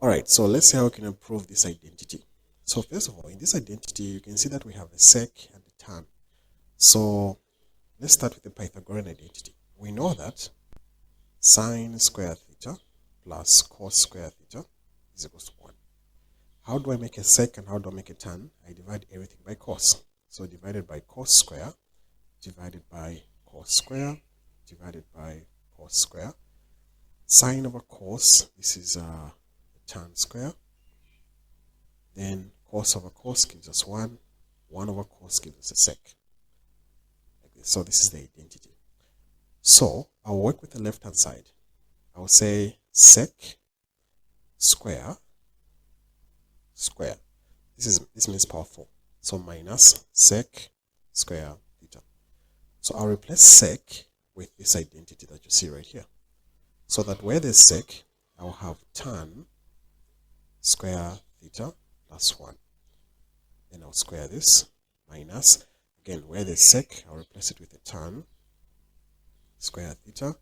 All right, so let's see how we can improve this identity. So first of all, in this identity, you can see that we have a sec and a tan. So let's start with the Pythagorean identity. We know that sine square theta plus cos square theta is equals to 1. How do I make a sec and how do I make a tan? I divide everything by cos. So divided by cos square, divided by cos square, divided by cos square. Sine over cos, this is tan square. Then cos over cos gives us 1. 1 over cos gives us a sec. Like this. So this is the identity. So I'll work with the left-hand side. I'll say sec square square. This means power 4. So minus sec square theta. So I'll replace sec with this identity that you see right here. So that where there's sec, I'll have tan square theta plus 1. Then I'll square this minus, again, where there's sec, I'll replace it with a tan square theta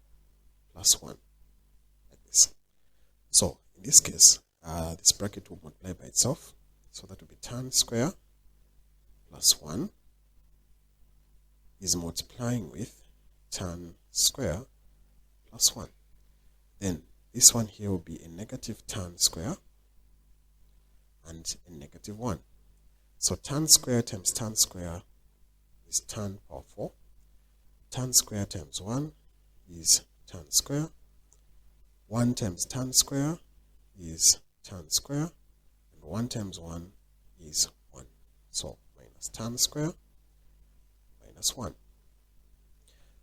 plus 1, like this. So in this case, this bracket will multiply by itself. So that will be tan square plus 1 is multiplying with tan square plus 1. Then this one here will be a negative tan square and a negative 1. So tan square times tan square is tan power 4. Tan square times 1 is tan square. 1 times tan square is tan square. And 1 times 1 is 1. So minus tan square minus 1.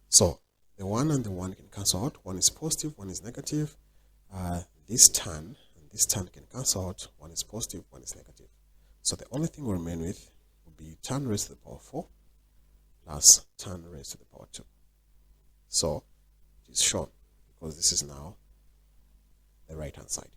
So the 1 and the 1 can cancel out. 1 is positive, 1 is negative. This tan and this tan can cancel out. 1 is positive, 1 is negative. So the only thing we remain with will be tan raised to the power 4 plus tan raised to the power 2. So it is shown because this is now the right hand side.